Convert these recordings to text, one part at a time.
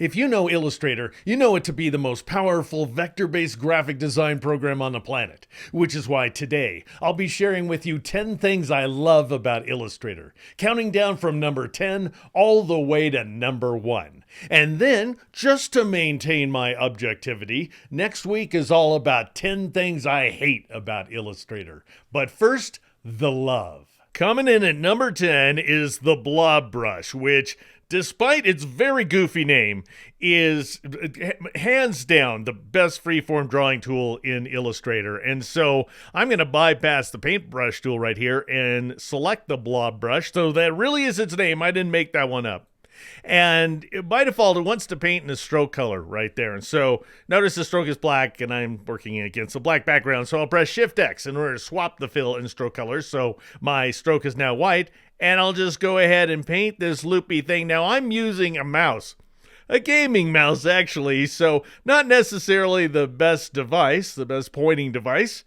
If you know Illustrator, you know it to be the most powerful vector-based graphic design program on the planet, which is why today I'll be sharing with you 10 things I love about Illustrator, counting down from number 10 all the way to number 1. And then, just to maintain my objectivity, next week is all about 10 things I hate about Illustrator. But first, the love. Coming in at number 10 is the Blob brush, which, despite its very goofy name, is hands down the best freeform drawing tool in Illustrator. And so I'm going to bypass the paintbrush tool right here and select the Blob brush. So that really is its name. I didn't make that one up. And by default, it wants to paint in a stroke color right there. And so notice the stroke is black and I'm working against a black background. So I'll press Shift X in order to swap the fill and stroke colors. So my stroke is now white. And I'll just go ahead and paint this loopy thing. Now I'm using a mouse, a gaming mouse actually. So not necessarily the best device, the best pointing device.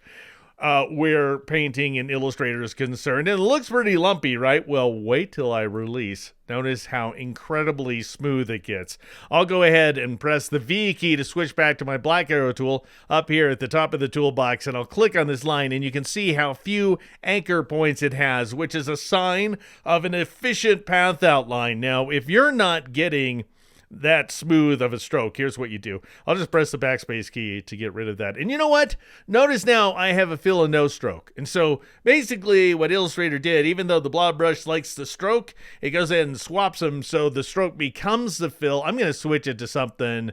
Where painting in Illustrator is concerned. And it looks pretty lumpy, right? Well, wait till I release. Notice how incredibly smooth it gets. I'll go ahead and press the V key to switch back to my black arrow tool up here at the top of the toolbox, and I'll click on this line, and you can see how few anchor points it has, which is a sign of an efficient path outline. Now, if you're not getting that smooth of a stroke, here's what you do. I'll just press the backspace key to get rid of that. And you know what? Notice now I have a fill and no stroke. And so basically what Illustrator did, even though the Blob brush likes the stroke, it goes in and swaps them so the stroke becomes the fill. I'm going to switch it to something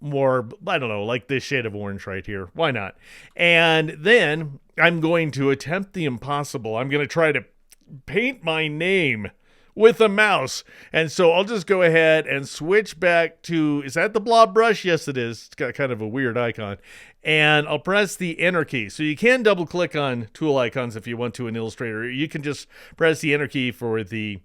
more, I don't know, like this shade of orange right here. Why not? And then I'm going to attempt the impossible. I'm going to try to paint my name with a mouse. And so I'll just go ahead and switch back to, is that the Blob brush? Yes, it is. It's got kind of a weird icon. And I'll press the Enter key. So you can double click on tool icons if you want to in Illustrator. You can just press the Enter key for the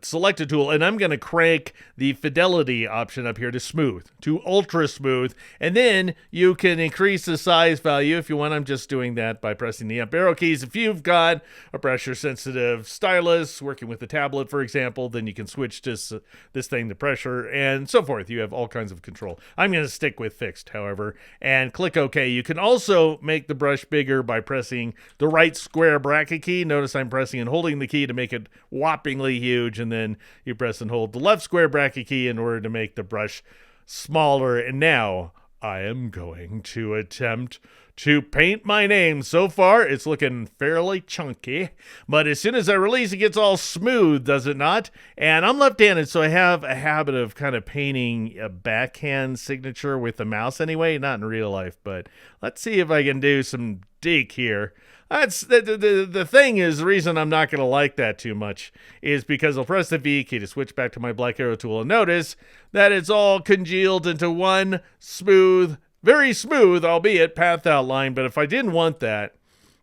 selected tool, and I'm going to crank the fidelity option up here to smooth, to ultra smooth, and then you can increase the size value if you want. I'm just doing that by pressing the up arrow keys. If you've got a pressure sensitive stylus working with the tablet, for example, then you can switch this thing to pressure and so forth. You have all kinds of control. I'm going to stick with fixed, however, and click OK. You can also make the brush bigger by pressing the right square bracket key. Notice I'm pressing and holding the key to make it whoppingly huge, and then you press and hold the left square bracket key in order to make the brush smaller. And now I am going to attempt to paint my name. So far it's looking fairly chunky, but as soon as I release, it gets all smooth, does it not? And I'm left-handed, so I have a habit of kind of painting a backhand signature with the mouse anyway, not in real life, but let's see if I can do some deke here. That's the thing is, the reason I'm not going to like that too much is because I'll press the V key to switch back to my black arrow tool, and notice that it's all congealed into one smooth, very smooth, albeit path outline. But if I didn't want that,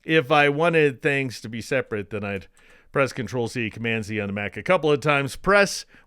if I wanted things to be separate, then I'd press Control-C, Command-Z on the Mac a couple of times.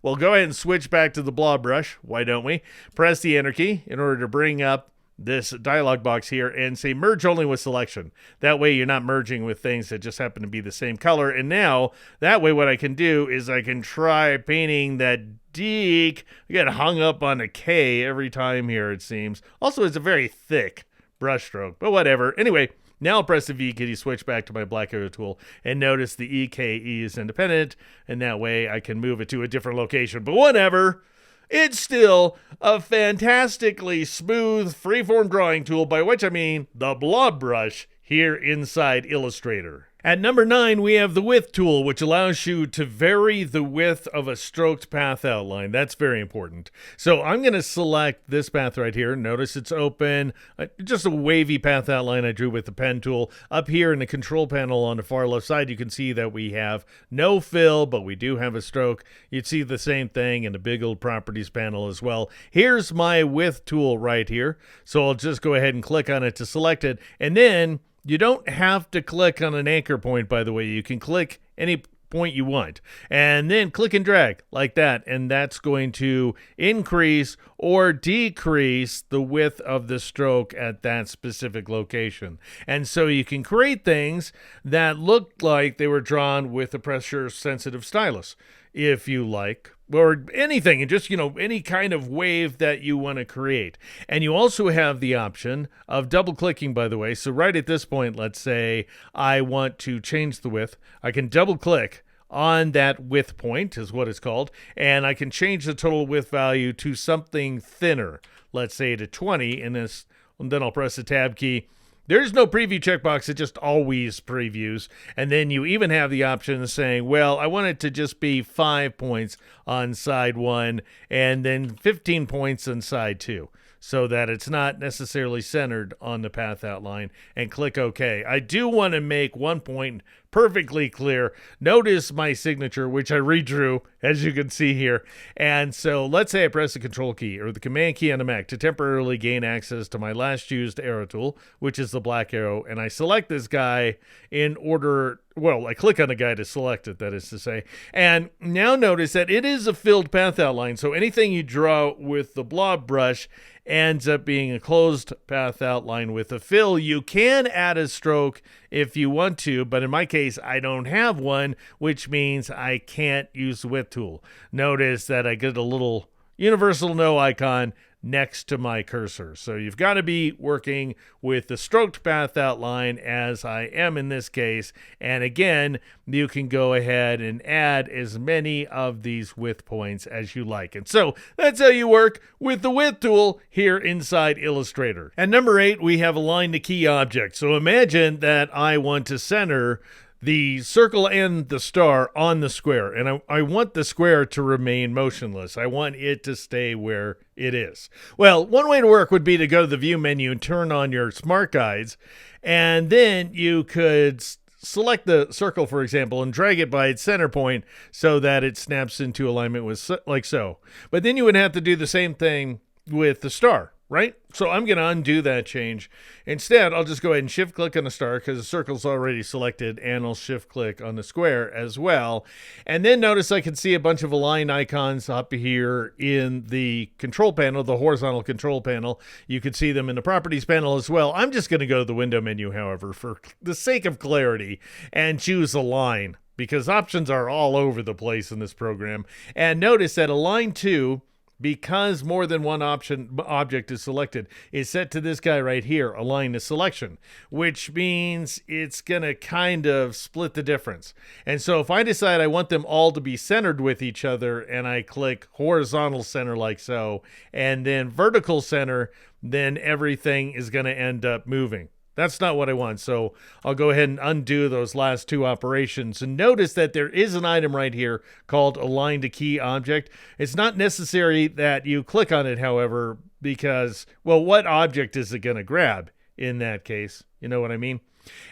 Well, go ahead and switch back to the Blob brush. Why don't we? Press the Enter key in order to bring up this dialog box here and say merge only with selection. That way you're not merging with things that just happen to be the same color. And now that way what I can do is I can try painting that deke. I get hung up on a K every time here, it seems. Also, it's a very thick brush stroke, but whatever. Anyway, now I'll press the V key to switch back to my black arrow tool, and notice the EKE is independent, and that way I can move it to a different location. But whatever. It's still a fantastically smooth freeform drawing tool, by which I mean the Blob brush here inside Illustrator. At number 9, we have the Width tool, which allows you to vary the width of a stroked path outline. That's very important. So I'm going to select this path right here. Notice it's open. Just a wavy path outline I drew with the pen tool. Up here in the control panel on the far left side, you can see that we have no fill, but we do have a stroke. You'd see the same thing in the big old properties panel as well. Here's my Width tool right here. So I'll just go ahead and click on it to select it. And then you don't have to click on an anchor point, by the way. You can click any point you want and then click and drag like that, and that's going to increase or decrease the width of the stroke at that specific location. And so you can create things that look like they were drawn with a pressure sensitive stylus if you like. or anything, and just, any kind of wave that you want to create. And you also have the option of double clicking, by the way. So right at this point, let's say I want to change the width. I can double click on that width point, is what it's called, and I can change the total width value to something thinner, let's say to 20, and then I'll press the tab key. There's no preview checkbox, it just always previews. And then you even have the option of saying, well, I want it to just be 5 points on side 1 and then 15 points on side 2, so that it's not necessarily centered on the path outline, and click OK. I do want to make one point perfectly clear. Notice my signature, which I redrew, as you can see here. And so let's say I press the Control key or the Command key on the Mac to temporarily gain access to my last used arrow tool, which is the black arrow, and I select this guy in order, well, I click on the guy to select it, that is to say. And now notice that it is a filled path outline, so anything you draw with the blob brush ends up being a closed path outline with a fill. You can add a stroke if you want to, but in my case, I don't have one, which means I can't use the width tool. Notice that I get a little universal no icon next to my cursor. So you've got to be working with the stroked path outline, as I am in this case. And again, you can go ahead and add as many of these width points as you like. And so that's how you work with the width tool here inside Illustrator. And number 8, we have align the key object. So imagine that I want to center the circle and the star on the square, and I want the square to remain motionless. I want it to stay where it is. Well, one way to work would be to go to the View menu and turn on your Smart Guides, and then you could select the circle, for example, and drag it by its center point so that it snaps into alignment with like so. But then you would have to do the same thing with the star, right? So I'm going to undo that change. Instead, I'll just go ahead and shift click on the star because the circle's already selected, and I'll shift click on the square as well. And then notice I can see a bunch of align icons up here in the control panel, the horizontal control panel. You can see them in the properties panel as well. I'm just going to go to the window menu, however, for the sake of clarity, and choose align, because options are all over the place in this program. And notice that align to, because more than one object is selected, is set to this guy right here, align to selection, which means it's going to kind of split the difference. And so if I decide I want them all to be centered with each other, and I click horizontal center like so, and then vertical center, then everything is going to end up moving. That's not what I want, so I'll go ahead and undo those last two operations. And notice that there is an item right here called Align to Key Object. It's not necessary that you click on it, however, because, well, what object is it going to grab in that case? You know what I mean?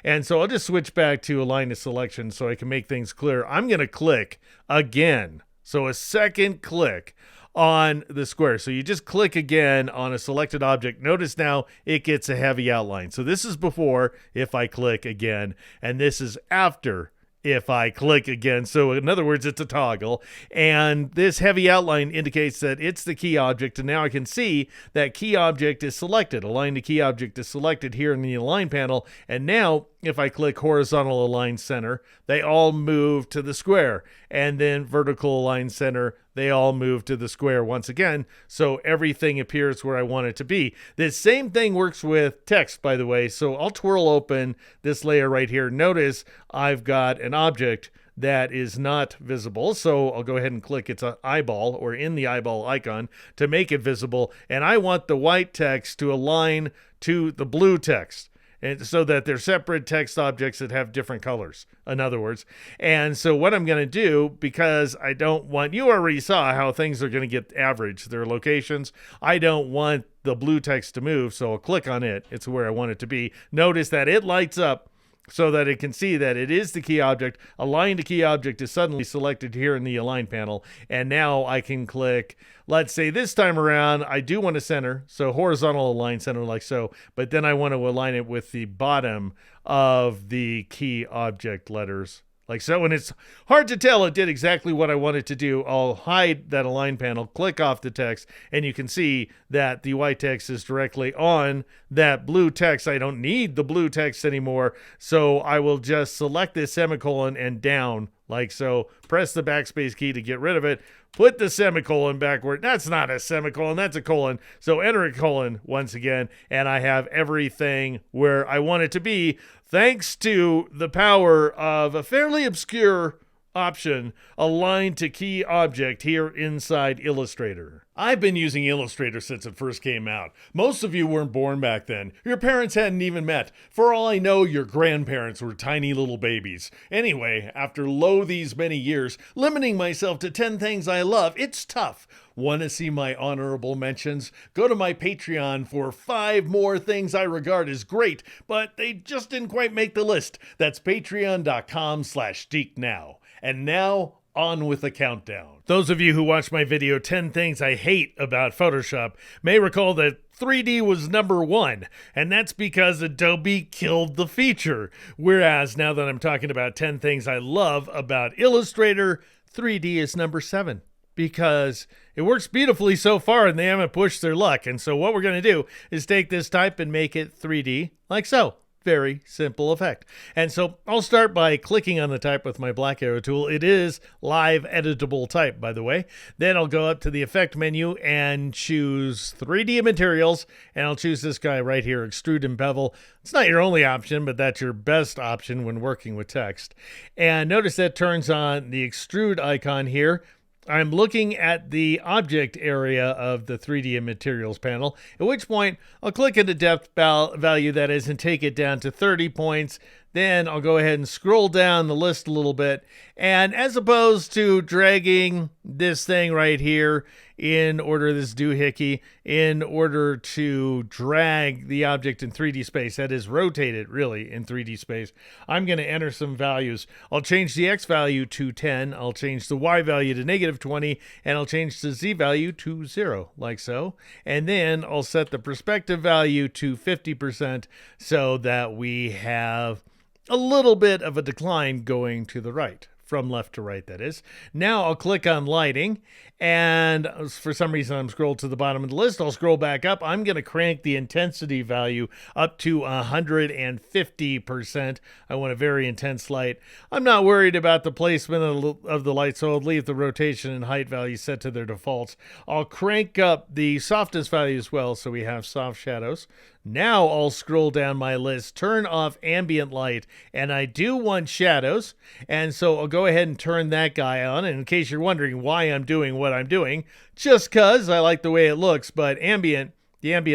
And so I'll just switch back to Align to Selection so I can make things clear. I'm going to click again, so a second click on the square. So you just click again on a selected object. Notice now it gets a heavy outline. So this is before if I click again, and this is after if I click again. So in other words, it's a toggle, and this heavy outline indicates that it's the key object. And now I can see that key object is selected. Align to key object is selected here in the align panel. And now if I click horizontal align center, they all move to the square, and then vertical align center, they all move to the square once again, so everything appears where I want it to be. This same thing works with text, by the way, so I'll twirl open this layer right here. Notice I've got an object that is not visible, so I'll go ahead and click its eyeball, or in the eyeball icon, to make it visible, and I want the white text to align to the blue text, and so that they're separate text objects that have different colors, in other words. And so what I'm going to do, because I don't want, you already saw how things are going to get averaged, their locations. I don't want the blue text to move, so I'll click on it. It's where I want it to be. Notice that it lights up so that it can see that it is the key object. Align to key object is suddenly selected here in the align panel. And now I can click, let's say this time around, I do want to center, so horizontal align center like so, but then I want to align it with the bottom of the key object letters like so. And it's hard to tell it did exactly what I wanted to do. I'll hide that align panel, click off the text, and you can see that the white text is directly on that blue text. I don't need the blue text anymore, so I will just select this semicolon and down like so. Press the backspace key to get rid of it. Put the semicolon backward. That's not a semicolon, that's a colon. So enter a colon once again, and I have everything where I want it to be, thanks to the power of a fairly obscure option aligned to key object here inside Illustrator. I've been using Illustrator since it first came out. Most of you weren't born back then. Your parents hadn't even met. For all I know, your grandparents were tiny little babies. Anyway, after these many years, limiting myself to 10 things I love, it's tough. Want to see my honorable mentions? Go to my Patreon for 5 more things I regard as great, but they just didn't quite make the list. That's patreon.com/geeknow. And now, on with the countdown. Those of you who watched my video 10 Things I Hate About Photoshop may recall that 3D was number 1, and that's because Adobe killed the feature. Whereas now that I'm talking about 10 things I love about Illustrator, 3D is number 7. Because it works beautifully so far and they haven't pushed their luck. And so what we're going to do is take this type and make it 3D like so. Very simple effect. And so I'll start by clicking on the type with my black arrow tool. It is live editable type, by the way. Then I'll go up to the effect menu and choose 3D materials, and I'll choose this guy right here, extrude and bevel. It's not your only option, but that's your best option when working with text. And notice that turns on the extrude icon here. I'm looking at the object area of the 3D materials panel, at which point I'll click into depth value, that is, and take it down to 30 points. Then I'll go ahead and scroll down the list a little bit. And as opposed to dragging this thing right here in order, this doohickey, in order to drag the object in 3D space, that is, rotate it really in 3D space, I'm going to enter some values. I'll change the X value to 10, I'll change the Y value to -20, and I'll change the Z value to 0, like so. And then I'll set the perspective value to 50% so that we have a little bit of a decline going to the right, from left to right, that is. Now I'll click on lighting, and for some reason I'm scrolled to the bottom of the list. I'll scroll back up. I'm going to crank the intensity value up to 150%. I want a very intense light. I'm not worried about the placement of the light, so I'll leave the rotation and height values set to their defaults. I'll crank up the softness value as well, so we have soft shadows. Now I'll scroll down my list, turn off ambient light, and I do want shadows, and so I'll go ahead and turn that guy on. And in case you're wondering why I'm doing what I'm doing, just because I like the way it looks, but the ambient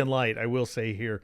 light, I will say here,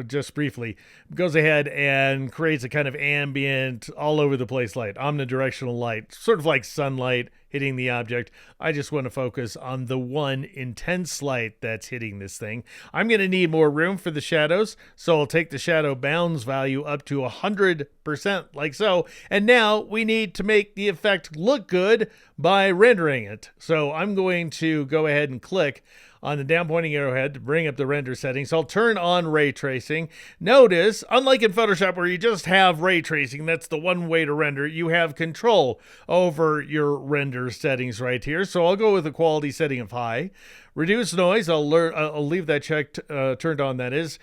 just briefly, goes ahead and creates a kind of ambient, all over the place light, omnidirectional light, sort of like sunlight hitting the object. I just want to focus on the one intense light that's hitting this thing. I'm going to need more room for the shadows, so I'll take the shadow bounds value up to 100%, like so. And now we need to make the effect look good by rendering it. So I'm going to go ahead and click on the down pointing arrowhead to bring up the render settings. I'll turn on ray tracing. Notice, unlike in Photoshop where you just have ray tracing, that's the one way to render, you have control over your render settings right here. So I'll go with the quality setting of high. Reduce noise, I'll leave that checked, turned on, that is.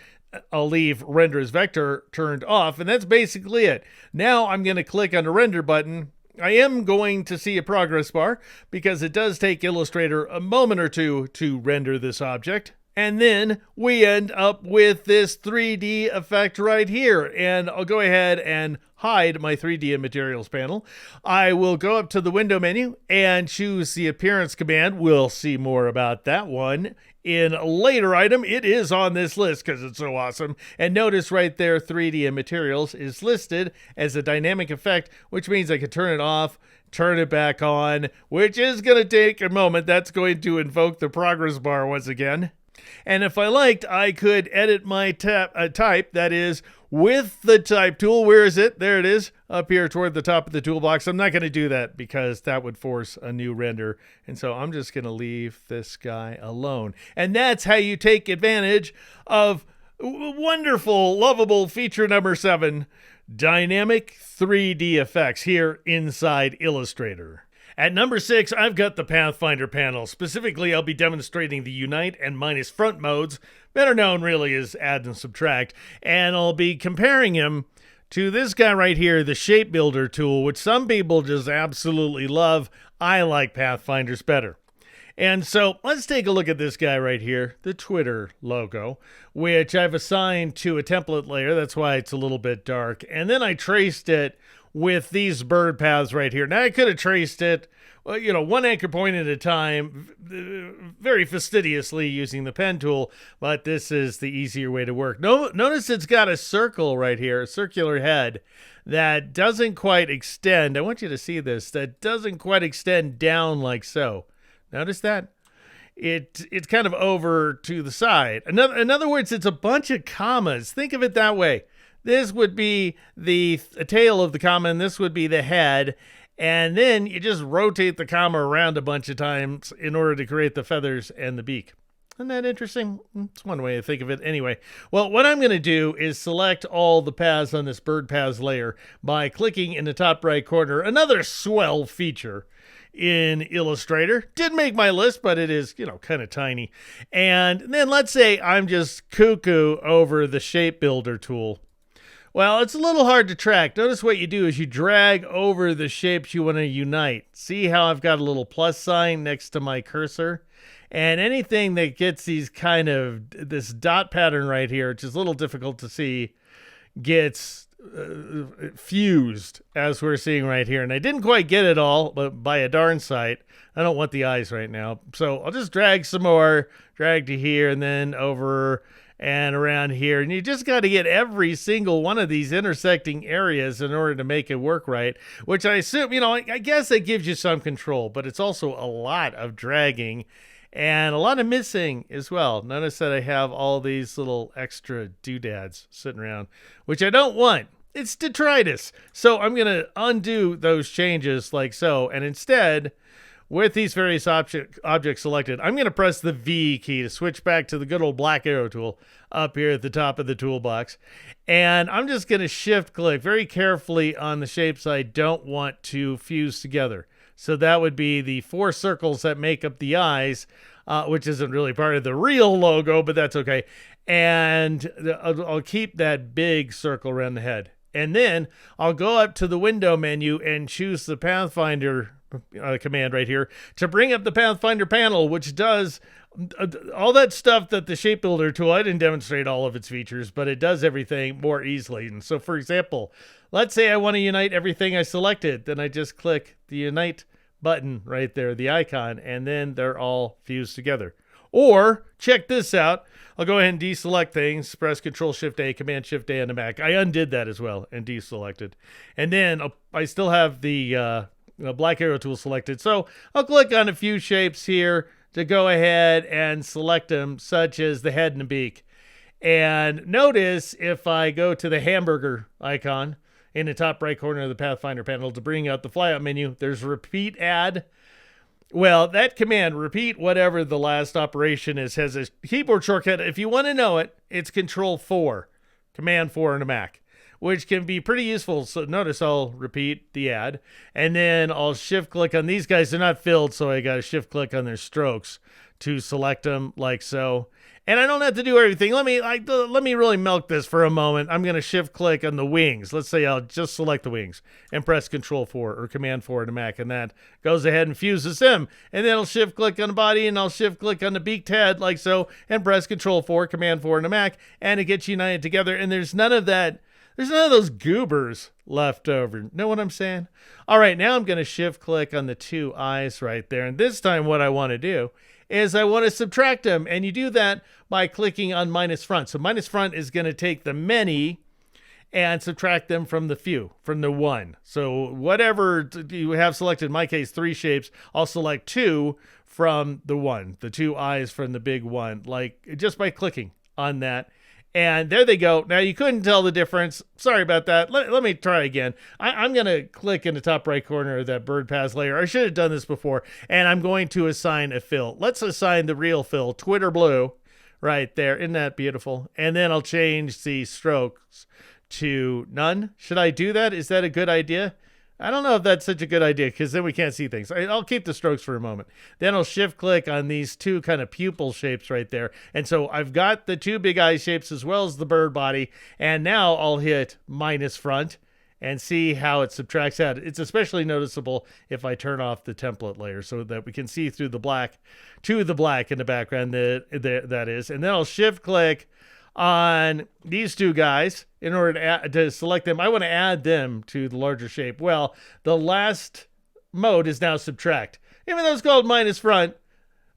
I'll leave render as vector turned off, and that's basically it. Now I'm going to click on the render button. I am going to see a progress bar because it does take Illustrator a moment or two to render this object. And then we end up with this 3D effect right here. And I'll go ahead and hide my 3D materials panel. I will go up to the window menu and choose the appearance command. We'll see more about that one in a later item. It is on this list because it's so awesome. And notice right there, 3D and materials is listed as a dynamic effect, which means I can turn it off, turn it back on, which is going to take a moment. That's going to invoke the progress bar once again. And if I liked, I could edit my type, that is, with the type tool. Where is it? There it is, up here toward the top of the toolbox. I'm not going to do that because that would force a new render. And so I'm just going to leave this guy alone. And that's how you take advantage of wonderful, lovable feature number 7, dynamic 3D effects here inside Illustrator. At number 6, I've got the Pathfinder panel. Specifically, I'll be demonstrating the Unite and Minus Front modes, better known really as Add and Subtract, and I'll be comparing him to this guy right here, the Shape Builder tool, which some people just absolutely love. I like Pathfinders better. And so let's take a look at this guy right here, the Twitter logo, which I've assigned to a template layer. That's why it's a little bit dark. And then I traced it with these bird paths right here. Now I could have traced it, one anchor point at a time, very fastidiously using the pen tool, but this is the easier way to work. Notice it's got a circle right here, a circular head that doesn't quite extend. I want you to see this. That doesn't quite extend down like so. Notice that? It's kind of over to the side. In other words, it's a bunch of commas. Think of it that way. This would be the tail of the comma, and this would be the head. And then you just rotate the comma around a bunch of times in order to create the feathers and the beak. Isn't that interesting? It's one way to think of it. Anyway, well, what I'm going to do is select all the paths on this bird paths layer by clicking in the top right corner. Another swell feature in Illustrator. Didn't make my list, but it is, kind of tiny. And then let's say I'm just cuckoo over the Shape Builder tool. Well, it's a little hard to track. Notice what you do is you drag over the shapes you want to unite. See how I've got a little plus sign next to my cursor? And anything that gets these this dot pattern right here, which is a little difficult to see, gets fused, as we're seeing right here. And I didn't quite get it all, but by a darn sight. I don't want the eyes right now. So I'll just drag some more, drag to here, and then over and around here. And you just got to get every single one of these intersecting areas in order to make it work right, which I assume, I guess it gives you some control, but it's also a lot of dragging and a lot of missing as well. Notice that I have all these little extra doodads sitting around, which I don't want. It's detritus. So I'm going to undo those changes like so. And instead, with these various objects selected, I'm going to press the V key to switch back to the good old black arrow tool up here at the top of the toolbox. And I'm just going to shift click very carefully on the shapes I don't want to fuse together. So that would be the 4 circles that make up the eyes, which isn't really part of the real logo, but that's okay. And I'll keep that big circle around the head. And then I'll go up to the window menu and choose the Pathfinder command right here to bring up the Pathfinder panel, which does all that stuff that the Shape Builder tool, I didn't demonstrate all of its features, but it does everything more easily. And so, for example, let's say I want to unite everything I selected. Then I just click the Unite button right there, the icon, and then they're all fused together. Or, check this out. I'll go ahead and deselect things, press Control-Shift-A, Command-Shift-A on the Mac. I undid that as well and deselected. And then I still have the black arrow tool selected. So I'll click on a few shapes here to go ahead and select them, such as the head and the beak. And notice if I go to the hamburger icon in the top right corner of the Pathfinder panel to bring up the flyout menu, there's repeat add. Well, that command, repeat whatever the last operation is, has a keyboard shortcut. If you want to know it, it's Control-4, Command-4 on a Mac, which can be pretty useful. So notice I'll repeat the add, and then I'll shift-click on these guys. They're not filled, so I got to shift-click on their strokes to select them like so. And I don't have to do everything. Let me really milk this for a moment. I'm going to shift-click on the wings. Let's say I'll just select the wings and press Control-4 or Command-4 to Mac, and that goes ahead and fuses them. And then I'll shift-click on the body, and I'll shift-click on the beaked head like so, and press Control-4, Command-4 to Mac, and it gets united together. And there's none of that. There's none of those goobers left over. Know what I'm saying? All right, now I'm going to shift-click on the 2 eyes right there. And this time what I want to do is I want to subtract them. And you do that by clicking on minus front. So minus front is going to take the many and subtract them from the few, from the 1. So whatever you have selected, in my case, 3 shapes, I'll select 2 from the 1, the 2 eyes from the big 1, like just by clicking on that. And there they go. Now, you couldn't tell the difference. Sorry about that. Let me try again. I'm going to click in the top right corner of that bird paths layer. I should have done this before. And I'm going to assign a fill. Let's assign the real fill, Twitter Blue, right there. Isn't that beautiful? And then I'll change the strokes to none. Should I do that? Is that a good idea? I don't know if that's such a good idea because then we can't see things. I'll keep the strokes for a moment. Then I'll shift click on these two kind of pupil shapes right there. And so I've got the two big eye shapes as well as the bird body. And now I'll hit minus front and see how it subtracts out. It's especially noticeable if I turn off the template layer so that we can see through the black to the black in the background that is. And then I'll shift click on these two guys in order to select them. I want to add them to the larger shape. Well, the last mode is now subtract. Even though it's called minus front,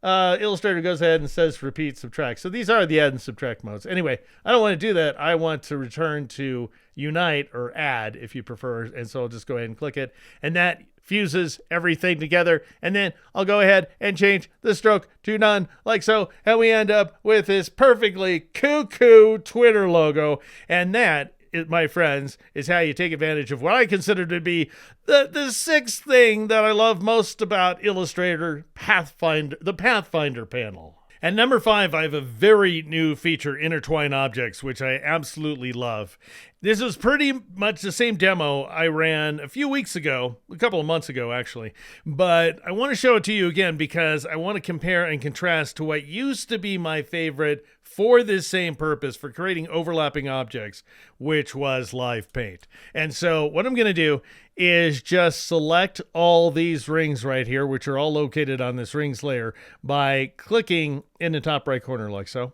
Illustrator goes ahead and says repeat subtract. So these are the add and subtract modes. Anyway, I don't want to do that. I want to return to unite or add if you prefer. And so I'll just go ahead and click it. And that fuses everything together. And then I'll go ahead and change the stroke to none like so. And we end up with this perfectly cuckoo Twitter logo. And that, my friends, is how you take advantage of what I consider to be the sixth thing that I love most about Illustrator, Pathfinder, the Pathfinder panel. And number 5, I have a very new feature, Intertwine Objects, which I absolutely love. This is pretty much the same demo I ran a few weeks ago, a couple of months ago actually, but I want to show it to you again because I want to compare and contrast to what used to be my favorite for this same purpose, for creating overlapping objects, which was Live Paint. And so what I'm going to do is just select all these rings right here, which are all located on this rings layer, by clicking in the top right corner like so.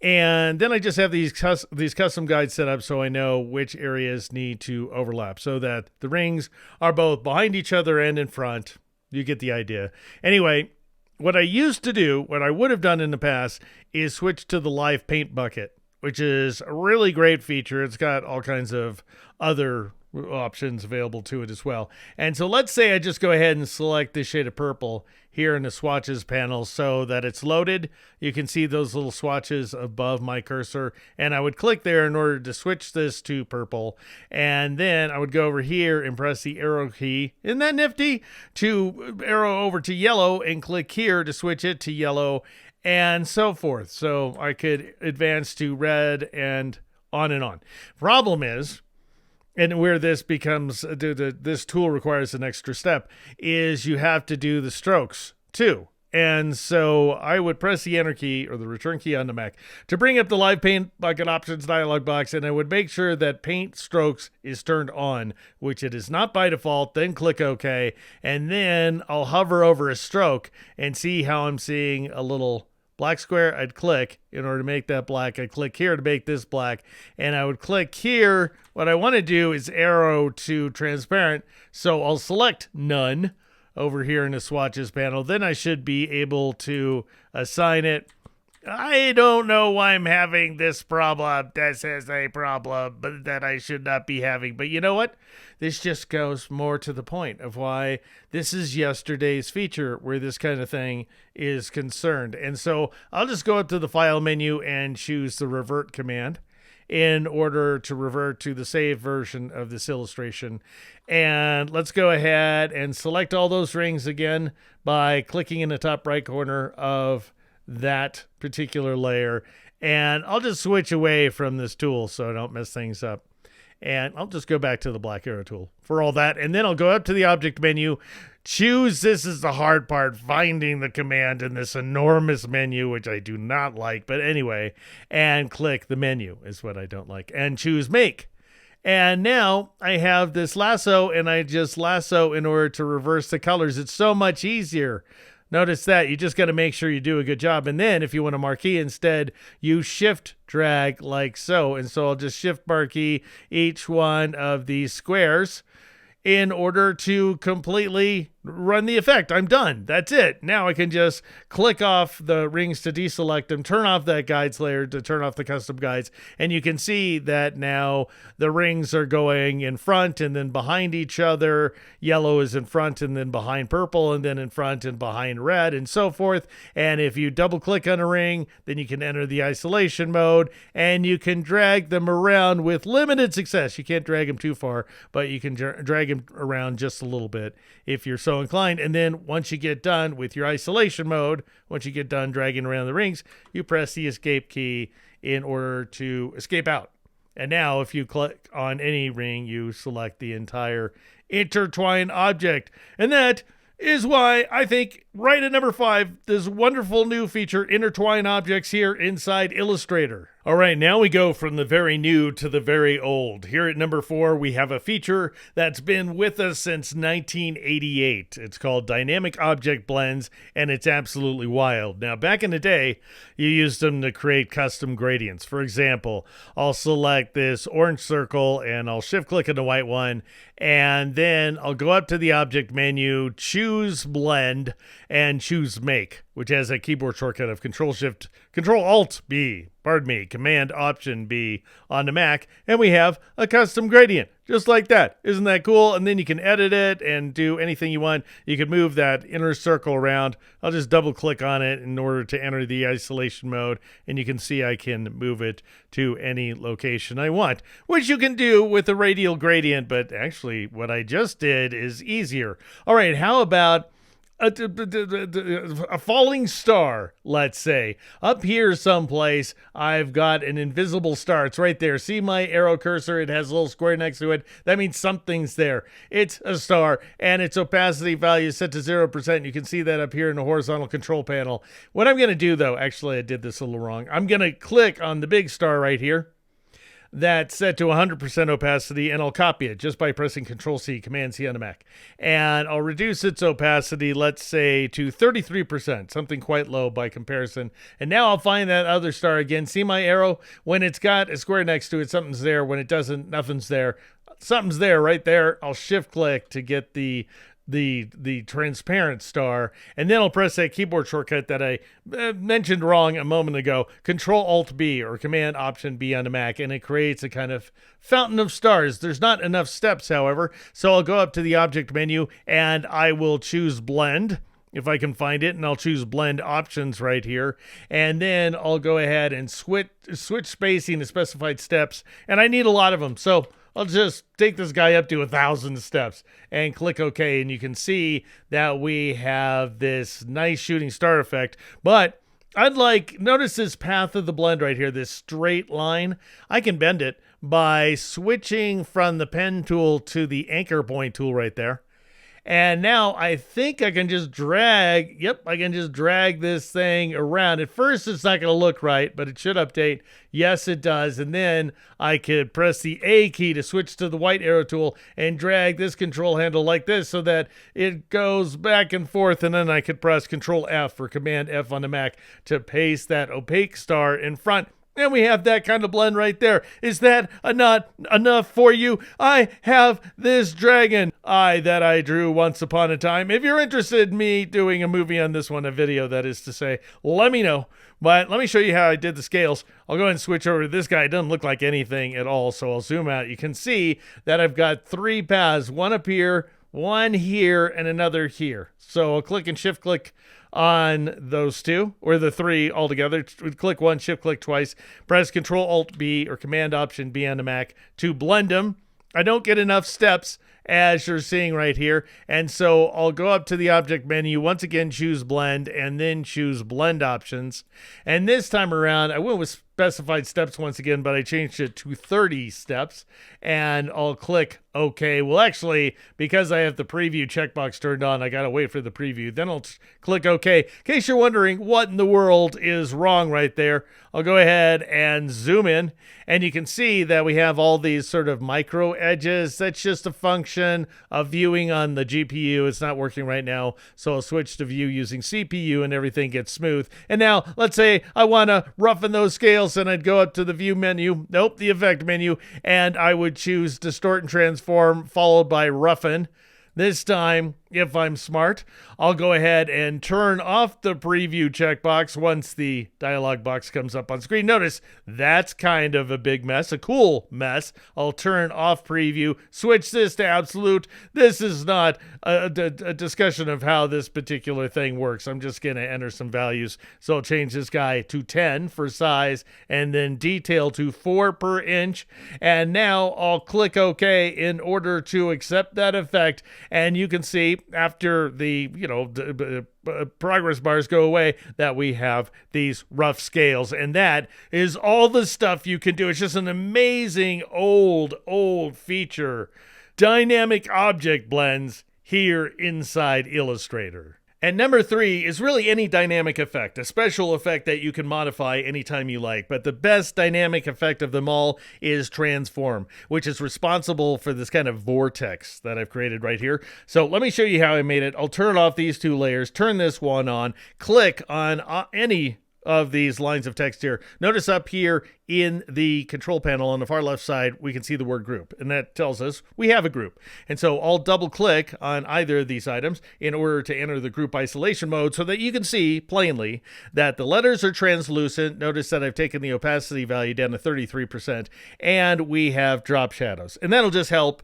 And then I just have these custom guides set up so I know which areas need to overlap so that the rings are both behind each other and in front. You get the idea. Anyway, what I used to do, what I would have done in the past, is switch to the Live Paint bucket, which is a really great feature. It's got all kinds of other options available to it as well. And so let's say I just go ahead and select this shade of purple here in the swatches panel so that it's loaded. You can see those little swatches above my cursor, and I would click there in order to switch this to purple. And then I would go over here and press the arrow key. Isn't that nifty? To arrow over to yellow and click here to switch it to yellow and so forth. So I could advance to red and on and on. Problem is, and where this becomes, this tool requires an extra step, is you have to do the strokes too. And so I would press the Enter key or the Return key on the Mac to bring up the Live Paint Bucket Options dialog box, and I would make sure that Paint Strokes is turned on, which it is not by default, then click OK, and then I'll hover over a stroke and see how I'm seeing a little black square. I'd click in order to make that black. I'd click here to make this black, and I would click here. What I want to do is arrow to transparent, so I'll select none over here in the swatches panel. Then I should be able to assign it. I don't know why I'm having this problem. This is a problem that I should not be having. But you know what? This just goes more to the point of why this is yesterday's feature where this kind of thing is concerned. And so I'll just go up to the File menu and choose the Revert command in order to revert to the saved version of this illustration. And let's go ahead and select all those rings again by clicking in the top right corner of that particular layer. And I'll just switch away from this tool so I don't mess things up. And I'll just go back to the black arrow tool for all that. And then I'll go up to the object menu, choose, this is the hard part, finding the command in this enormous menu, which I do not like. But anyway, and click the menu is what I don't like, and choose make. And now I have this lasso, and I just lasso in order to reverse the colors. It's so much easier. Notice that you just got to make sure you do a good job. And then if you want to marquee instead, you shift drag like so. And so I'll just shift marquee each one of these squares in order to completely run the effect. I'm done. That's it. Now I can just click off the rings to deselect them, turn off that guides layer to turn off the custom guides, and you can see that now the rings are going in front and then behind each other. Yellow is in front and then behind purple and then in front and behind red and so forth. And if you double click on a ring, then you can enter the isolation mode and you can drag them around with limited success. You can't drag them too far, but you can drag them around just a little bit if you're so inclined. And then once you get done with your isolation mode, once you get done dragging around the rings, you press the escape key in order to escape out. And now if you click on any ring, you select the entire Intertwine object. And that is why I think right at number 5, this wonderful new feature, Intertwine objects here inside Illustrator. All right, now we go from the very new to the very old. Here at number 4, we have a feature that's been with us since 1988. It's called Dynamic Object Blends, and it's absolutely wild. Now, back in the day, you used them to create custom gradients. For example, I'll select this orange circle, and I'll shift-click on the white one, and then I'll go up to the object menu, choose Blend, and choose Make, which has a keyboard shortcut of Control-Alt-B, Command-Option-B on the Mac, and we have a custom gradient, just like that. Isn't that cool? And then you can edit it and do anything you want. You can move that inner circle around. I'll just double-click on it in order to enter the isolation mode, and you can see I can move it to any location I want, which you can do with a radial gradient, but actually what I just did is easier. All right, how about a falling star, let's say. Up here someplace, I've got an invisible star. It's right there. See my arrow cursor? It has a little square next to it. That means something's there. It's a star, and its opacity value is set to 0%. You can see that up here in the horizontal control panel. What I'm going to do, though, actually, I did this a little wrong. I'm going to click on the big star right here. That's set to 100% opacity, and I'll copy it just by pressing Control-C, Command-C on the Mac. And I'll reduce its opacity, let's say, to 33%, something quite low by comparison. And now I'll find that other star again. See my arrow? When it's got a square next to it, something's there. When it doesn't, nothing's there. Something's there right there. I'll shift-click to get the transparent star, and then I'll press that keyboard shortcut that I mentioned wrong a moment ago, Control-Alt-B or Command-Option-B on the Mac, and it creates a kind of fountain of stars. There's not enough steps, however, so I'll go up to the object menu and I will choose Blend, if I can find it, and I'll choose Blend Options right here, and then I'll go ahead and switch spacing to specified steps, and I need a lot of them, so I'll just take this guy up to 1,000 steps and click OK, and you can see that we have this nice shooting star effect. But notice this path of the blend right here, this straight line. I can bend it by switching from the pen tool to the anchor point tool right there. And now I think I can just drag this thing around. At first, it's not going to look right, but it should update. Yes, it does. And then I could press the A key to switch to the white arrow tool and drag this control handle like this so that it goes back and forth. And then I could press Control F or Command F on the Mac to paste that opaque star in front. And we have that kind of blend right there. Is that not enough for you? I have this dragon that I drew once upon a time. If you're interested in me doing a movie on this one, a video that is to say, let me know. But let me show you how I did the scales. I'll go ahead and switch over to this guy. It doesn't look like anything at all, so I'll zoom out. You can see that I've got 3 paths, one up here, one here, and another here. So I'll click and shift click on those 2, or the 3 altogether. Click once, shift click twice, press Control-Alt-B or Command-Option-B on the Mac to blend them. I don't get enough steps, as you're seeing right here, and so I'll go up to the object menu, once again choose Blend, and then choose Blend Options. And this time around, I went with specified steps once again, but I changed it to 30 steps, and I'll click OK. Well, actually, because I have the preview checkbox turned on, I gotta wait for the preview. Then I'll click OK. In case you're wondering what in the world is wrong right there, I'll go ahead and zoom in, and you can see that we have all these sort of micro edges. That's just a function of viewing on the GPU. It's not working right now, so I'll switch to view using CPU, and everything gets smooth. And now, let's say I want to roughen those scales, and I'd go up to the view menu, the effect menu, and I would choose Distort and Transform, followed by Roughen. This time, if I'm smart, I'll go ahead and turn off the preview checkbox once the dialog box comes up on screen. Notice that's kind of a big mess, a cool mess. I'll turn off preview, switch this to absolute. This is not a discussion of how this particular thing works. I'm just going to enter some values. So I'll change this guy to 10 for size, and then detail to 4 per inch. And now I'll click OK in order to accept that effect. And you can see after the progress bars go away that we have these rough scales, and that is all the stuff you can do. It's just an amazing old feature dynamic object blends here inside Illustrator. And number 3 is really any dynamic effect, a special effect that you can modify anytime you like. But the best dynamic effect of them all is transform, which is responsible for this kind of vortex that I've created right here. So let me show you how I made it. I'll turn off these 2 layers, turn this one on, click on any of these lines of text here. Notice up here in the control panel on the far left side, we can see the word group, and that tells us we have a group. And so I'll double click on either of these items in order to enter the group isolation mode so that you can see plainly that the letters are translucent. Notice that I've taken the opacity value down to 33%, and we have drop shadows. And that'll just help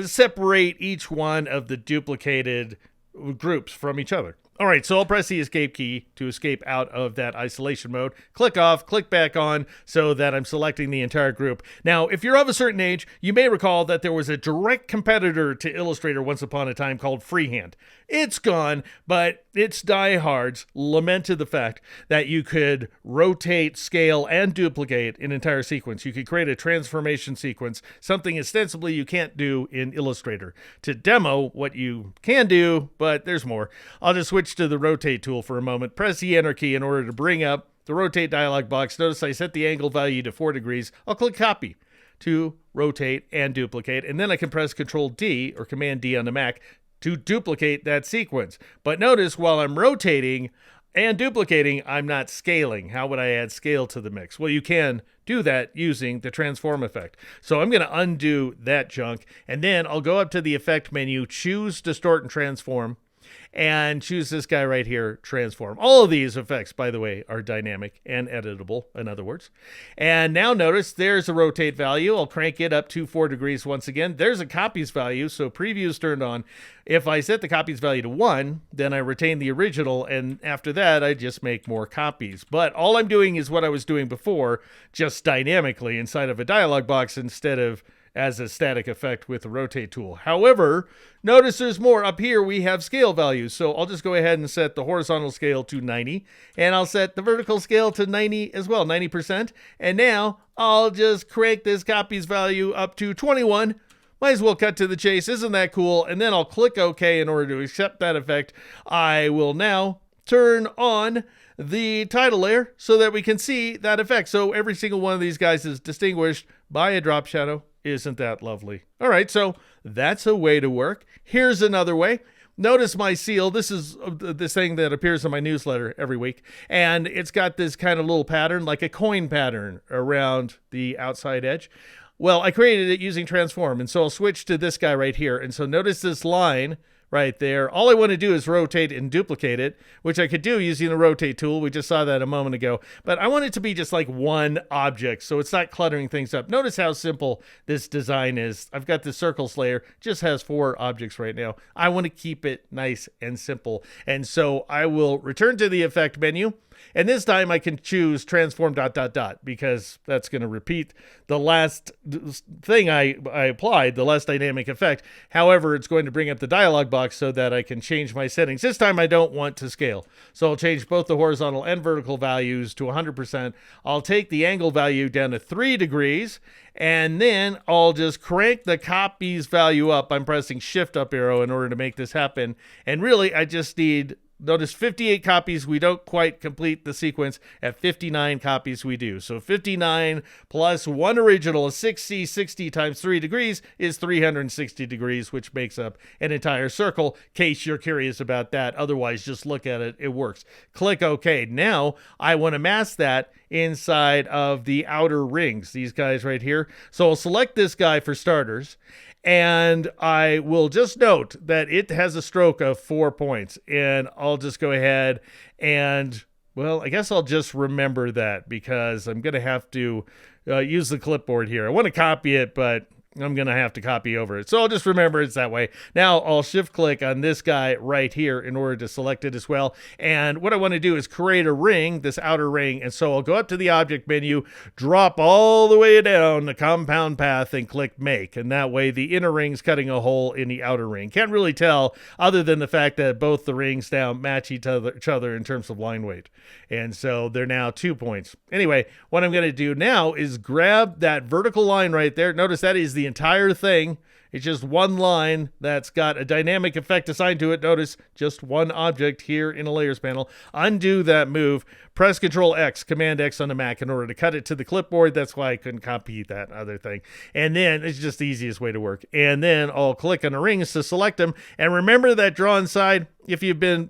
separate each one of the duplicated groups from each other. All right, so I'll press the escape key to escape out of that isolation mode. Click off, click back on so that I'm selecting the entire group. Now, if you're of a certain age, you may recall that there was a direct competitor to Illustrator once upon a time called Freehand. It's gone, but its diehards lamented the fact that you could rotate, scale, and duplicate an entire sequence. You could create a transformation sequence, something ostensibly you can't do in Illustrator. To demo what you can do, but there's more, I'll just switch to the rotate tool for a moment. Press the enter key in order to bring up the rotate dialog box. Notice I set the angle value to 4 degrees. I'll click copy to rotate and duplicate, and then I can press Control D or Command D on the Mac to duplicate that sequence. But notice while I'm rotating and duplicating, I'm not scaling. How would I add scale to the mix? Well, you can do that using the transform effect. So I'm going to undo that junk, and then I'll go up to the effect menu, choose distort and transform, and choose this guy right here, transform. All of these effects, by the way, are dynamic and editable, in other words. And now notice there's a rotate value. I'll crank it up to 4 degrees once again. There's a copies value, so preview is turned on. If I set the copies value to 1, then I retain the original, and after that, I just make more copies. But all I'm doing is what I was doing before, just dynamically inside of a dialog box instead of as a static effect with the rotate tool. However, notice there's more. Up here we have scale values, so I'll just go ahead and set the horizontal scale to 90, and I'll set the vertical scale to 90 as well, 90%. And now I'll just crank this copies value up to 21. Might as well cut to the chase. Isn't that cool? And then I'll click OK in order to accept that effect. I will now turn on the title layer so that we can see that effect. So every single one of these guys is distinguished by a drop shadow. Isn't that lovely? All right, so that's a way to work. Here's another way. Notice my seal. This is this thing that appears in my newsletter every week, and it's got this kind of little pattern, like a coin pattern around the outside edge. Well, I created it using transform, and so I'll switch to this guy right here. And so notice this line right there. All I want to do is rotate and duplicate it, which I could do using the rotate tool. We just saw that a moment ago. But I want it to be just like one object, so it's not cluttering things up. Notice how simple this design is. I've got the circles layer, just has 4 objects right now. I want to keep it nice and simple. And so I will return to the effect menu. And this time I can choose transform ... because that's going to repeat the last thing I applied, the last dynamic effect. However, it's going to bring up the dialog box so that I can change my settings. This time I don't want to scale. So I'll change both the horizontal and vertical values to 100%. I'll take the angle value down to 3 degrees. And then I'll just crank the copies value up. I'm pressing shift up arrow in order to make this happen. And really, I just need, notice 58 copies. We don't quite complete the sequence. At 59 copies, we do. So 59 plus 1 original is 60. 60 times 3 degrees is 360 degrees, which makes up an entire circle, in case you're curious about that. Otherwise, just look at it. It works. Click OK. Now, I want to mask that inside of the outer rings, these guys right here. So I'll select this guy for starters, and I will just note that it has a stroke of 4 points, and I'll just go ahead and, well, I guess I'll just remember that because I'm going to have to use the clipboard here. I want to copy it, but I'm going to have to copy over it. So I'll just remember it's that way. Now I'll shift click on this guy right here in order to select it as well. And what I want to do is create a ring, this outer ring. And so I'll go up to the object menu, drop all the way down the compound path and click make. And that way the inner ring's cutting a hole in the outer ring. Can't really tell other than the fact that both the rings now match each other in terms of line weight. And so they're now 2 points. Anyway, what I'm going to do now is grab that vertical line right there. Notice that is the entire thing It's just one line that's got a dynamic effect assigned to it. Notice just one object here in a layers panel. Undo that move. Press Control X, Command X on the Mac in order to cut it to the clipboard. That's why I couldn't copy that other thing. And then it's just the easiest way to work. And then I'll click on the rings to select them. And remember that draw inside. If you've been,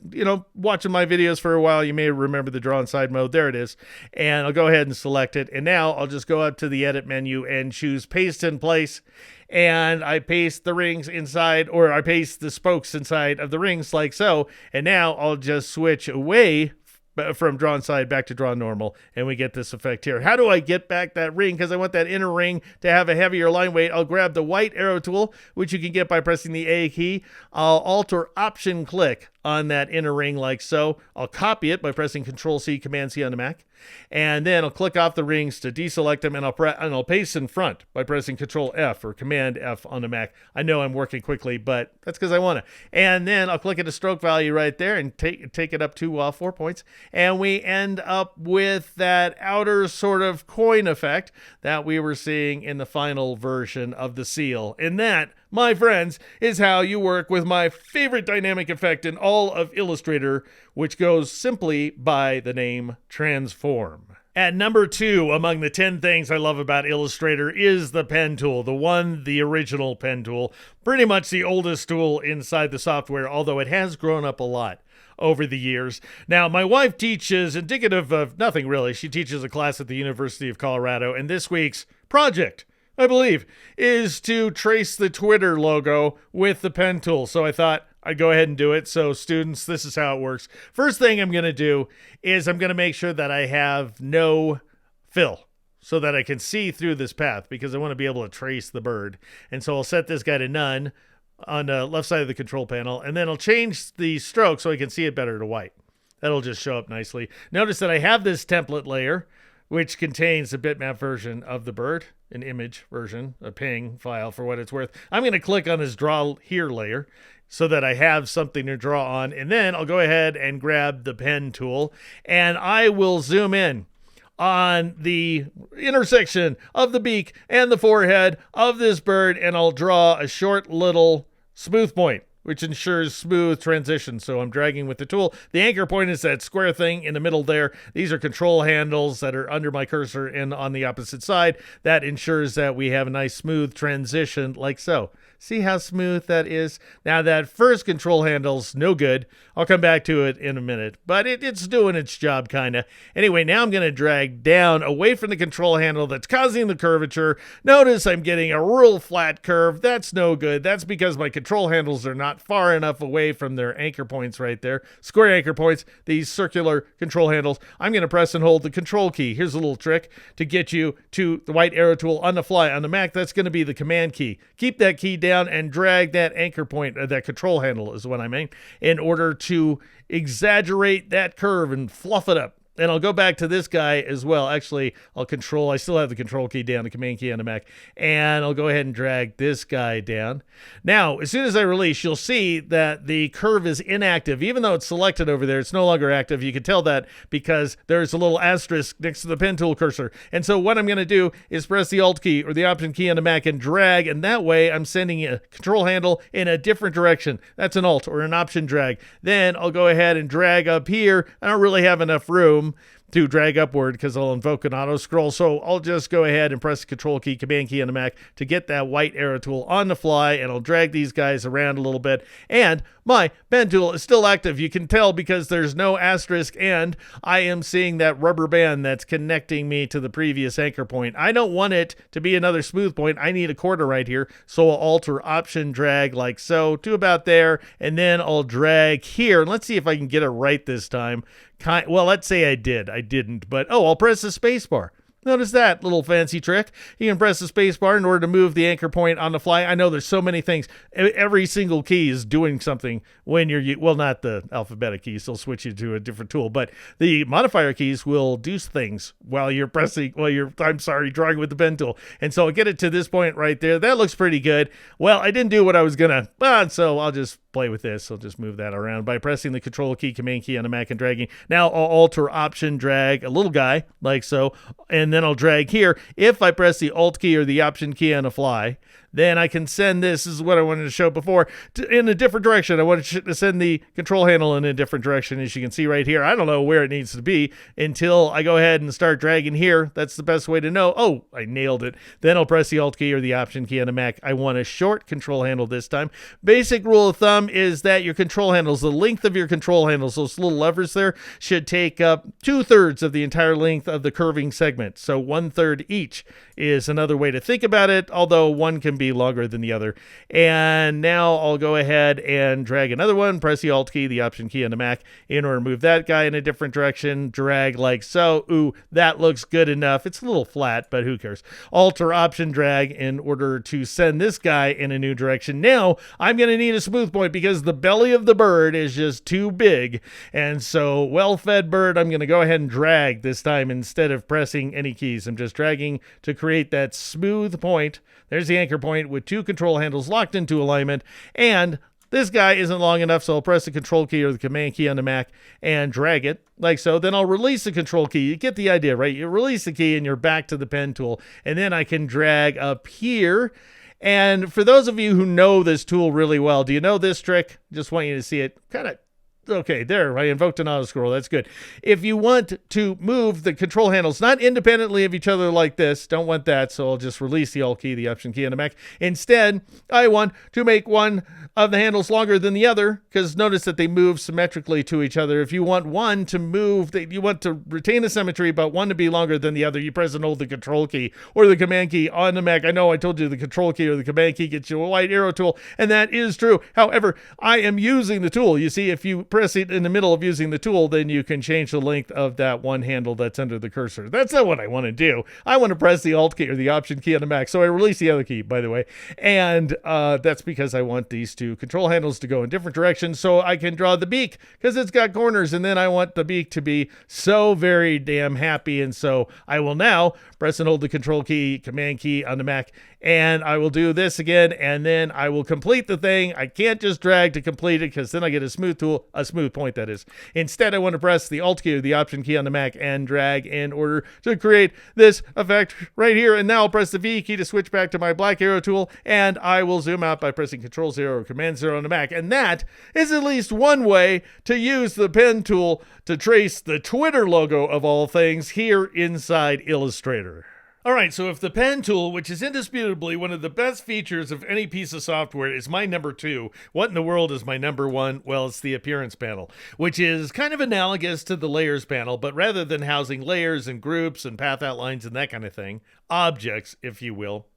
watching my videos for a while, you may remember the draw inside mode. There it is. And I'll go ahead and select it. And now I'll just go up to the edit menu and choose paste in place. And I paste the rings inside, or I paste the spokes inside of the rings like so. And now I'll just switch away from draw inside back to draw normal, and we get this effect here. How do I get back that ring? Because I want that inner ring to have a heavier line weight. I'll grab the white arrow tool, which you can get by pressing the A key. I'll Alt Option click on that inner ring like so. I'll copy it by pressing Control C, Command C on the Mac. And then I'll click off the rings to deselect them, and I'll paste in front by pressing Control F or Command F on the Mac. I know I'm working quickly, but that's because I want to. And then I'll click at the stroke value right there and take it up to 4 points. And we end up with that outer sort of coin effect that we were seeing in the final version of the seal. And that, my friends, is how you work with my favorite dynamic effect in all of Illustrator, which goes simply by the name Transform. At number 2 among the 10 things I love about Illustrator is the pen tool, the original pen tool, pretty much the oldest tool inside the software, although it has grown up a lot over the years. Now, my wife teaches, indicative of nothing really, she teaches a class at the University of Colorado, and this week's project, I believe, is to trace the Twitter logo with the pen tool. So I thought I'd go ahead and do it. So students, this is how it works. First thing I'm going to do is I'm going to make sure that I have no fill so that I can see through this path, because I want to be able to trace the bird. And so I'll set this guy to none on the left side of the control panel, and then I'll change the stroke so I can see it better to white. That'll just show up nicely. Notice that I have this template layer, which contains a bitmap version of the bird, an image version, a ping file for what it's worth. I'm going to click on this draw here layer so that I have something to draw on, and then I'll go ahead and grab the pen tool, and I will zoom in on the intersection of the beak and the forehead of this bird, and I'll draw a short little smooth point, which ensures smooth transition. So I'm dragging with the tool. The anchor point is that square thing in the middle there. These are control handles that are under my cursor and on the opposite side. That ensures that we have a nice smooth transition like so. See how smooth that is? Now that first control handle's no good. I'll come back to it in a minute, but it's doing its job kind of. Anyway, now I'm going to drag down away from the control handle that's causing the curvature. Notice I'm getting a real flat curve. That's no good. That's because my control handles are not far enough away from their anchor points right there. Square anchor points, these circular control handles. I'm going to press and hold the control key. Here's a little trick to get you to the white arrow tool on the fly. On the Mac, that's going to be the command key. Keep that key down and drag that anchor point, that control handle is what I mean, in order to exaggerate that curve and fluff it up. And I'll go back to this guy as well. Actually, I still have the control key down, the command key on the Mac, and I'll go ahead and drag this guy down. Now, as soon as I release, you'll see that the curve is inactive. Even though it's selected over there, it's no longer active. You can tell that because there's a little asterisk next to the pen tool cursor. And so what I'm going to do is press the Alt key or the Option key on the Mac and drag, and that way I'm sending a control handle in a different direction. That's an Alt or an Option drag. Then I'll go ahead and drag up here. I don't really have enough room to drag upward because I'll invoke an auto scroll. So I'll just go ahead and press the Control key, Command key on the Mac to get that white arrow tool on the fly, and I'll drag these guys around a little bit. And my pen tool is still active. You can tell because there's no asterisk, and I am seeing that rubber band that's connecting me to the previous anchor point. I don't want it to be another smooth point. I need a quarter right here. So I'll Alt or Option drag like so to about there, and then I'll drag here. And let's see if I can get it right this time. Well, let's say I did. I didn't, but I'll press the space bar. Notice that little fancy trick. You can press the space bar in order to move the anchor point on the fly. I know there's so many things. Every single key is doing something when you're, well, not the alphabetic keys. They'll switch you to a different tool, but the modifier keys will do things while you're drawing with the pen tool. And so I'll get it to this point right there. That looks pretty good. Well, I didn't do what I was gonna, so I'll just play with this. I'll just move that around by pressing the Control key, Command key on the Mac and dragging. Now I'll Alt or Option drag a little guy like so, and then I'll drag here. If I press the Alt key or the Option key on the fly, then I can send this is what I wanted to show before, in a different direction. I wanted to send the control handle in a different direction, as you can see right here. I don't know where it needs to be until I go ahead and start dragging here. That's the best way to know. Oh, I nailed it. Then I'll press the Alt key or the Option key on a Mac. I want a short control handle this time. Basic rule of thumb is that your control handles, the length of your control handles, those little levers there, should take up 2/3 of the entire length of the curving segment. So 1/3 each is another way to think about it, although one can be longer than the other. And now I'll go ahead and drag another one, press the Alt key, the Option key on the Mac in order to move that guy in a different direction, drag like so. Ooh, that looks good enough. It's a little flat, but who cares? Alt or Option drag in order to send this guy in a new direction. Now I'm going to need a smooth point because the belly of the bird is just too big. And so well-fed bird, I'm going to go ahead and drag this time instead of pressing any keys. I'm just dragging to create that smooth point. There's the anchor point with two control handles locked into alignment, and this guy isn't long enough, so I'll press the Control key or the Command key on the Mac and drag it like so. Then I'll release the Control key. You get the idea, right? You release the key and you're back to the pen tool, and then I can drag up here. And for those of you who know this tool really well, do you know this trick? Just want you to see it. Kind of okay, there, I invoked an auto scroll. That's good. If you want to move the control handles not independently of each other like this, don't want that, so I'll just release the Alt key, the Option key on the Mac. Instead, I want to make one of the handles longer than the other, because notice that they move symmetrically to each other. If you want one to move, you want to retain the symmetry, but one to be longer than the other, you press and hold the Control key or the Command key on the Mac. I know I told you the Control key or the Command key gets you a white arrow tool, and that is true. However, I am using the tool. You see, if you press it in the middle of using the tool, then you can change the length of that one handle that's under the cursor. That's not what I want to do. I want to press the Alt key or the Option key on the Mac. So I release the other key, by the way. And that's because I want these two control handles to go in different directions so I can draw the beak, because it's got corners, and then I want the beak to be so very damn happy. And so I will now press and hold the Control key, Command key on the Mac, and I will do this again, and then I will complete the thing. I can't just drag to complete it, because then I get a smooth point, that is. Instead, I want to press the Alt key or the Option key on the Mac and drag in order to create this effect right here. And now I'll press the V key to switch back to my black arrow tool, and I will zoom out by pressing Control 0 or Command 0 on the Mac. And that is at least one way to use the pen tool to trace the Twitter logo of all things here inside Illustrator. All right, so if the pen tool, which is indisputably one of the best features of any piece of software, is my number 2, what in the world is my number 1? Well, it's the Appearance panel, which is kind of analogous to the Layers panel, but rather than housing layers and groups and path outlines and that kind of thing, objects, if you will,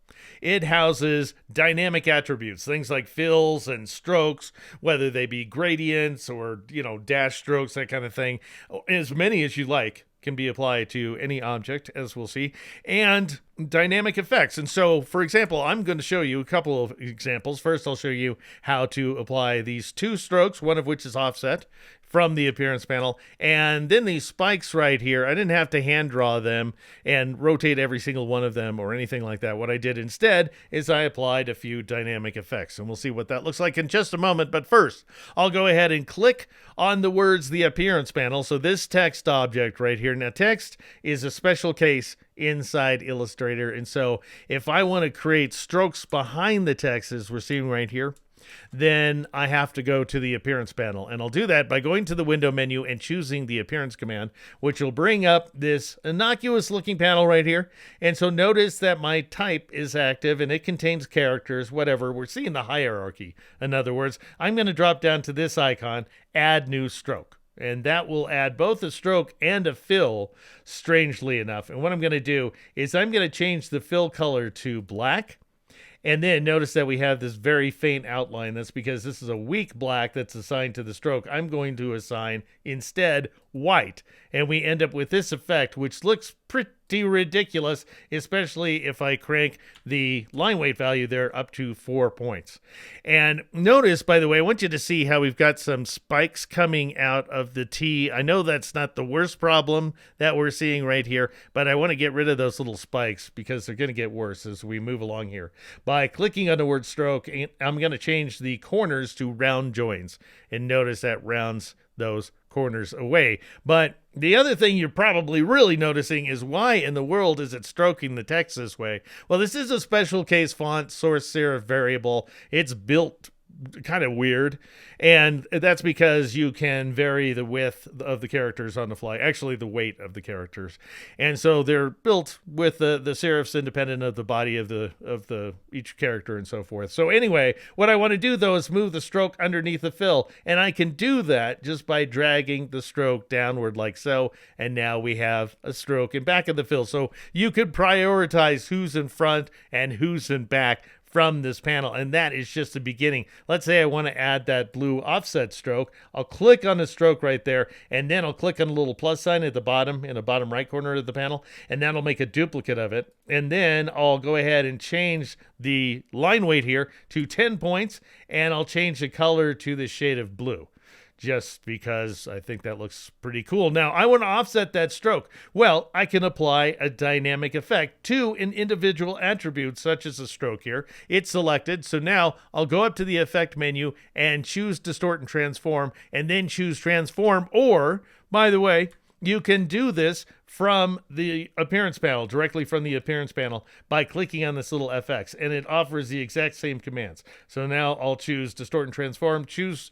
it houses dynamic attributes, things like fills and strokes, whether they be gradients or, dash strokes, that kind of thing, as many as you like. Can be applied to any object, as we'll see, and dynamic effects. And so, for example, I'm going to show you a couple of examples. First, I'll show you how to apply these two strokes, one of which is offset from the Appearance panel, and then these spikes right here. I didn't have to hand draw them and rotate every single one of them or anything like that. What I did instead is I applied a few dynamic effects, and we'll see what that looks like in just a moment. But first, I'll go ahead and click on the words the Appearance panel. So this text object right here. Now, text is a special case inside Illustrator, and so if I want to create strokes behind the text, as we're seeing right here, then I have to go to the Appearance panel. And I'll do that by going to the window menu and choosing the Appearance command, which will bring up this innocuous looking panel right here. And so notice that my type is active and it contains characters, whatever. We're seeing the hierarchy. In other words, I'm going to drop down to this icon, Add New Stroke. And that will add both a stroke and a fill, strangely enough. And what I'm going to do is I'm going to change the fill color to black. And then notice that we have this very faint outline. That's because this is a weak black that's assigned to the stroke. I'm going to assign instead white. And we end up with this effect, which looks pretty ridiculous, especially if I crank the line weight value there up to 4 points. And notice, by the way, I want you to see how we've got some spikes coming out of the T. I know that's not the worst problem that we're seeing right here, but I want to get rid of those little spikes because they're going to get worse as we move along here. By clicking on the word stroke, I'm going to change the corners to round joins. And notice that rounds those corners away. But the other thing you're probably really noticing is why in the world is it stroking the text this way? Well, this is a special case font source serif variable. It's built kind of weird, and that's because you can vary the width of the characters on the fly, actually the weight of the characters, and so they're built with the serifs independent of the body of the each character and so forth. So anyway, what I want to do though is move the stroke underneath the fill, and I can do that just by dragging the stroke downward like so, and now we have a stroke in back of the fill. So you could prioritize who's in front and who's in back from this panel, and that is just the beginning. Let's say I want to add that blue offset stroke. I'll click on the stroke right there, and then I'll click on the little plus sign at the bottom, in the bottom right corner of the panel, and that'll make a duplicate of it. And then I'll go ahead and change the line weight here to 10 points, and I'll change the color to the shade of blue, just because I think that looks pretty cool. Now, I want to offset that stroke. Well, I can apply a dynamic effect to an individual attribute, such as a stroke here. It's selected, so now I'll go up to the effect menu and choose Distort and Transform, and then choose Transform, or, by the way, you can do this from the appearance panel, directly from the appearance panel, by clicking on this little FX, and it offers the exact same commands. So now I'll choose Distort and Transform, choose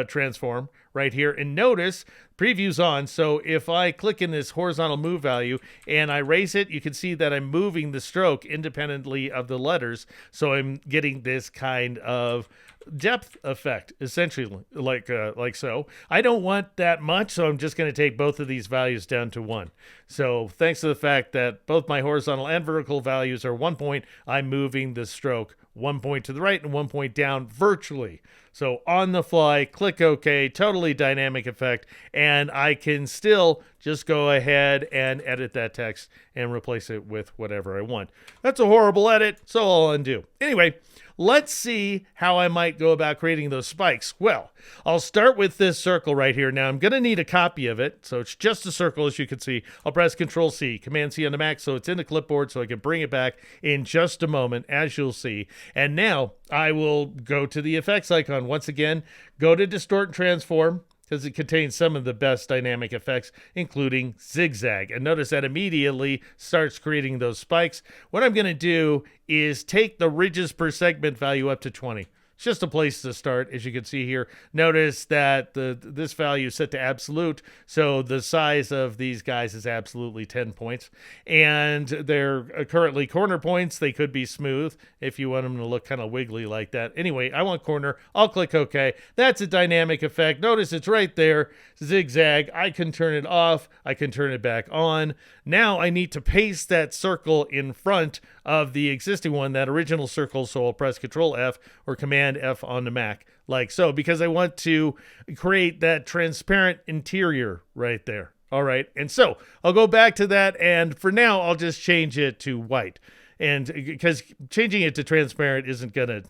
Transform right here, and notice preview's on. So if I click in this horizontal move value and I raise it, you can see that I'm moving the stroke independently of the letters. So I'm getting this kind of depth effect, essentially, like so. I don't want that much, so I'm just going to take both of these values down to 1. So thanks to the fact that both my horizontal and vertical values are 1 point, I'm moving the stroke 1 point to the right and 1 point down virtually. So on the fly, click OK, totally dynamic effect, and I can still just go ahead and edit that text and replace it with whatever I want. That's a horrible edit, so I'll undo. Anyway, let's see how I might go about creating those spikes. Well, I'll start with this circle right here. Now, I'm going to need a copy of it, so it's just a circle, as you can see. I'll press Control-C, Command-C on the Mac, so it's in the clipboard, so I can bring it back in just a moment, as you'll see. And now, I will go to the effects icon once again, go to Distort and Transform, because it contains some of the best dynamic effects, including zigzag. And notice that immediately starts creating those spikes. What I'm going to do is take the ridges per segment value up to 20. It's just a place to start, as you can see here. Notice that this value is set to absolute, so the size of these guys is absolutely 10 points. And they're currently corner points. They could be smooth if you want them to look kind of wiggly like that. Anyway, I want corner. I'll click OK. That's a dynamic effect. Notice it's right there, zigzag. I can turn it off. I can turn it back on. Now I need to paste that circle in front of the existing one, that original circle, so I'll press Control F or Command F on the Mac, like so, because I want to create that transparent interior right there. All right, and so I'll go back to that, and for now, I'll just change it to white, and because changing it to transparent isn't going to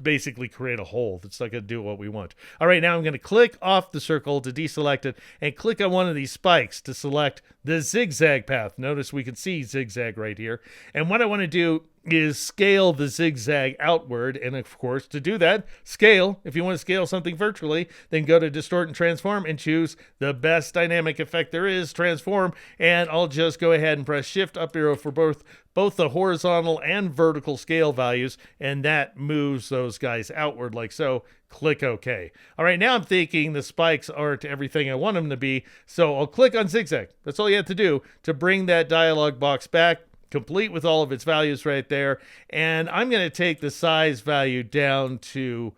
basically create a hole. That's not going to do what we want. All right, now I'm going to click off the circle to deselect it and click on one of these spikes to select the zigzag path. Notice we can see zigzag right here. And what I want to do is scale the zigzag outward. And of course, to do that, scale. If you want to scale something virtually, then go to Distort and Transform and choose the best dynamic effect there is, Transform. And I'll just go ahead and press Shift up arrow for both the horizontal and vertical scale values, and that moves those guys outward like so. Click OK. All right, now I'm thinking the spikes aren't everything I want them to be, so I'll click on zigzag. That's all you have to do to bring that dialog box back, complete with all of its values right there, and I'm going to take the size value down to...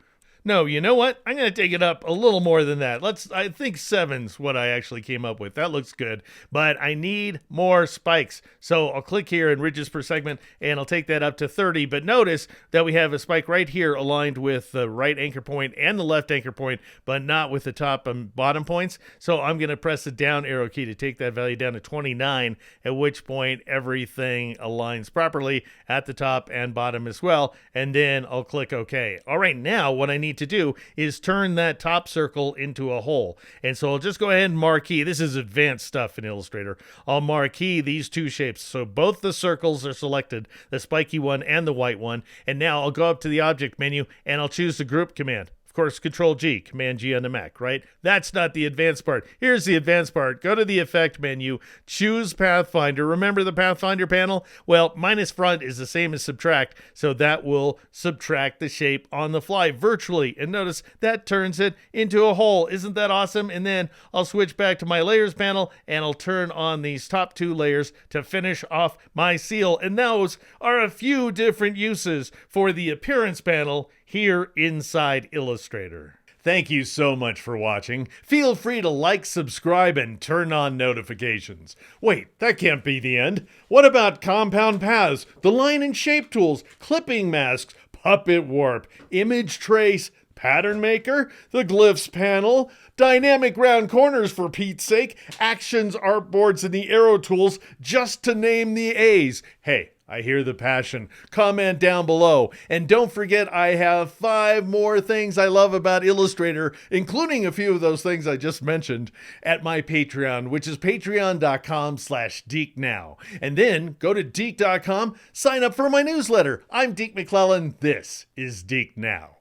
No, you know what? I'm going to take it up a little more than that. I think 7's what I actually came up with. That looks good, but I need more spikes. So I'll click here in ridges per segment, and I'll take that up to 30. But notice that we have a spike right here aligned with the right anchor point and the left anchor point, but not with the top and bottom points. So I'm going to press the down arrow key to take that value down to 29, at which point everything aligns properly at the top and bottom as well. And then I'll click OK. All right, now what I need to do is turn that top circle into a hole. And so I'll just go ahead and marquee. This is advanced stuff in Illustrator. I'll marquee these two shapes. So both the circles are selected, the spiky one and the white one. And now I'll go up to the object menu and I'll choose the group command. Of course, Control-G, Command-G on the Mac, right? That's not the advanced part. Here's the advanced part. Go to the Effect menu, choose Pathfinder. Remember the Pathfinder panel? Well, minus front is the same as subtract, so that will subtract the shape on the fly virtually. And notice that turns it into a hole. Isn't that awesome? And then I'll switch back to my Layers panel, and I'll turn on these top two layers to finish off my seal. And those are a few different uses for the Appearance panel here inside Illustrator. Thank you so much for watching. Feel free to like, subscribe, and turn on notifications. Wait, that can't be the end. What about compound paths, the line and shape tools, clipping masks, puppet warp, image trace, pattern maker, the glyphs panel, dynamic round corners for Pete's sake, actions, artboards, and the arrow tools, just to name the A's. Hey, I hear the passion. Comment down below. And don't forget, I have 5 more things I love about Illustrator, including a few of those things I just mentioned, at my Patreon, which is patreon.com/DeekNow. And then go to Deek.com, sign up for my newsletter. I'm Deke McClellan. This is Deek Now.